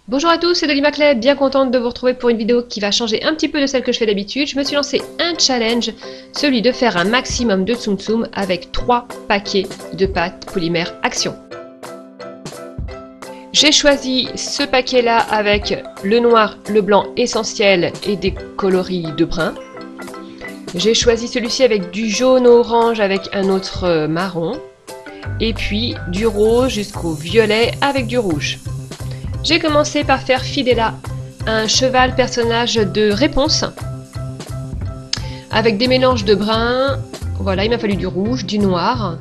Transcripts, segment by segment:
Bonjour à tous, c'est Dolly Maclay, bien contente de vous retrouver pour une vidéo qui va changer un petit peu de celle que je fais d'habitude. Je me suis lancé un challenge, celui de faire un maximum de Tsum Tsum avec 3 paquets de pâte polymère Action. J'ai choisi ce paquet-là avec le noir, le blanc essentiel et des coloris de brun. J'ai choisi celui-ci avec du jaune orange avec un autre marron. Et puis du rose jusqu'au violet avec du rouge. J'ai commencé par faire Fidela, un cheval personnage de réponse, avec des mélanges de brun. Voilà, il m'a fallu du rouge, du noir.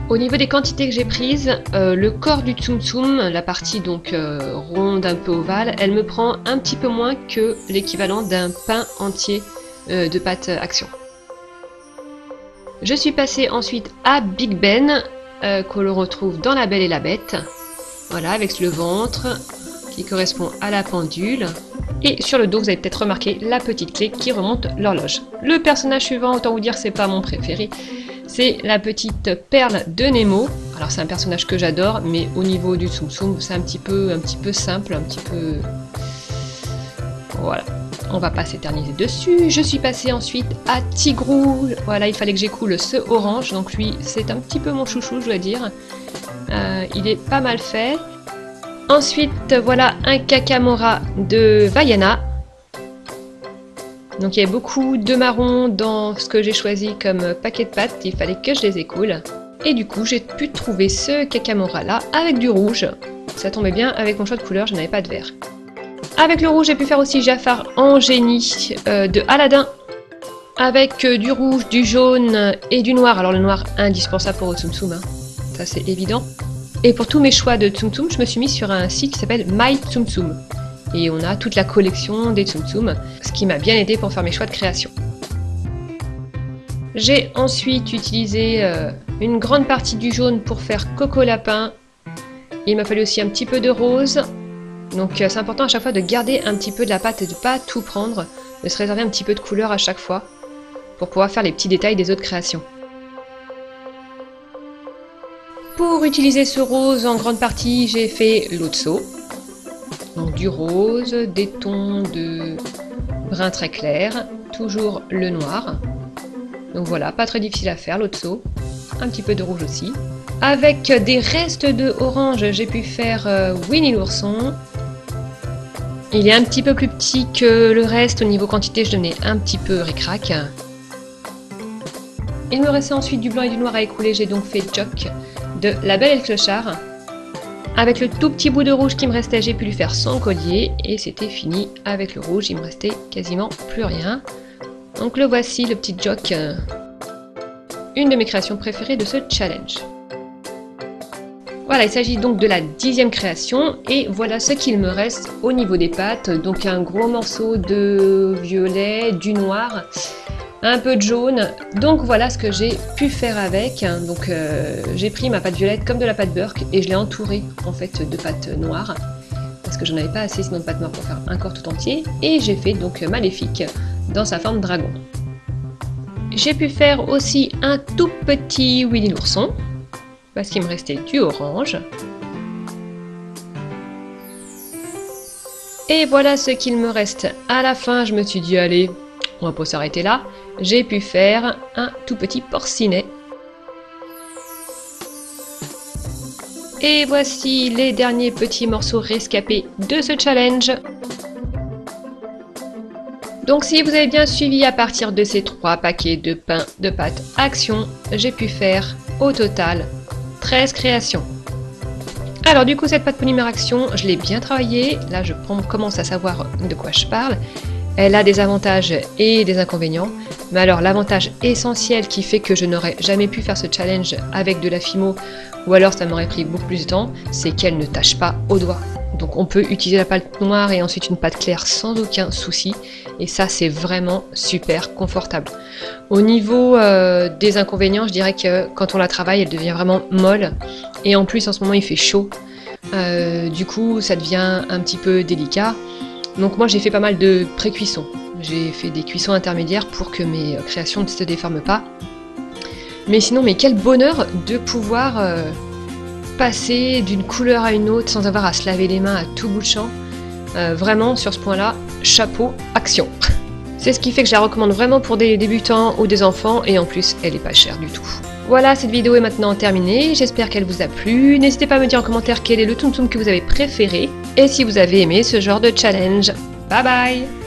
Au niveau des quantités que j'ai prises, le corps du Tsum Tsum, la partie donc ronde, un peu ovale, elle me prend un petit peu moins que l'équivalent d'un pain entier de pâte Action. Je suis passée ensuite à Big Ben, que l'on retrouve dans La Belle et la Bête. Voilà, avec le ventre qui correspond à la pendule. Et sur le dos, vous avez peut-être remarqué la petite clé qui remonte l'horloge. Le personnage suivant, autant vous dire, c'est pas mon préféré. C'est la petite perle de Nemo. Alors c'est un personnage que j'adore, mais au niveau du Tsum Tsum, c'est un petit peu simple, un petit peu... Voilà. On va pas s'éterniser dessus. Je suis passée ensuite à Tigrou. Voilà, il fallait que j'écoule ce orange. Donc lui, c'est un petit peu mon chouchou, je dois dire. Il est pas mal fait. Ensuite, voilà un Kakamora de Vaiana. Donc il y a beaucoup de marron dans ce que j'ai choisi comme paquet de pâtes. Il fallait que je les écoule. Et du coup, j'ai pu trouver ce Kakamora là avec du rouge. Ça tombait bien avec mon choix de couleur, je n'avais pas de vert. Avec le rouge, j'ai pu faire aussi Jafar en génie de Aladdin. Avec du rouge, du jaune et du noir. Alors le noir, indispensable pour au Tsum Tsum, hein. Ça c'est évident. Et pour tous mes choix de Tsum Tsum, je me suis mis sur un site qui s'appelle My Tsum Tsum. Et on a toute la collection des Tsum Tsum, ce qui m'a bien aidé pour faire mes choix de création. J'ai ensuite utilisé une grande partie du jaune pour faire Coco Lapin. Il m'a fallu aussi un petit peu de rose. Donc c'est important à chaque fois de garder un petit peu de la pâte et de ne pas tout prendre, de se réserver un petit peu de couleur à chaque fois pour pouvoir faire les petits détails des autres créations. Pour utiliser ce rose en grande partie, j'ai fait l'Otso. Donc du rose, des tons de brun très clair, toujours le noir. Donc voilà, pas très difficile à faire l'Otso. Un petit peu de rouge aussi. Avec des restes de orange, j'ai pu faire Winnie l'ourson. Il est un petit peu plus petit que le reste, au niveau quantité je donnais un petit peu ric-rac. Il me restait ensuite du blanc et du noir à écouler, j'ai donc fait Jock de La Belle et le Clochard. Avec le tout petit bout de rouge qui me restait, j'ai pu lui faire son collier et c'était fini. Avec le rouge, il me restait quasiment plus rien. Donc le voici, le petit Jock, une de mes créations préférées de ce challenge. Voilà, il s'agit donc de la 10e création et voilà ce qu'il me reste au niveau des pâtes. Donc un gros morceau de violet, du noir, un peu de jaune. Donc voilà ce que j'ai pu faire avec. Donc j'ai pris ma pâte violette comme de la pâte Burke et je l'ai entourée en fait de pâte noire parce que j'en avais pas assez sinon de pâte noire pour faire un corps tout entier. Et j'ai fait donc Maléfique dans sa forme dragon. J'ai pu faire aussi un tout petit Winnie l'ourson, parce qu'il me restait du orange. Et voilà ce qu'il me reste à la fin. Je me suis dit, allez, on va pas s'arrêter là. J'ai pu faire un tout petit porcinet. Et voici les derniers petits morceaux rescapés de ce challenge. Donc si vous avez bien suivi, à partir de ces 3 paquets de pain de pâte Action, j'ai pu faire au total 13 créations. Alors du coup cette pâte polymère Action, je l'ai bien travaillée, là je commence à savoir de quoi je parle. Elle a des avantages et des inconvénients, mais alors l'avantage essentiel qui fait que je n'aurais jamais pu faire ce challenge avec de la Fimo, ou alors ça m'aurait pris beaucoup plus de temps, c'est qu'elle ne tâche pas au doigt. Donc on peut utiliser la pâte noire et ensuite une pâte claire sans aucun souci, et ça c'est vraiment super confortable. Au niveau des inconvénients, je dirais que quand on la travaille, elle devient vraiment molle, et en plus en ce moment il fait chaud, du coup ça devient un petit peu délicat. Donc moi j'ai fait pas mal de pré-cuisson, j'ai fait des cuissons intermédiaires pour que mes créations ne se déforment pas. Mais sinon, mais quel bonheur de pouvoir passer d'une couleur à une autre sans avoir à se laver les mains à tout bout de champ. Vraiment, sur ce point-là, chapeau, action. C'est ce qui fait que je la recommande vraiment pour des débutants ou des enfants, et en plus, elle est pas chère du tout. Voilà, cette vidéo est maintenant terminée, j'espère qu'elle vous a plu. N'hésitez pas à me dire en commentaire quel est le Tsum Tsum que vous avez préféré, et si vous avez aimé ce genre de challenge. Bye bye!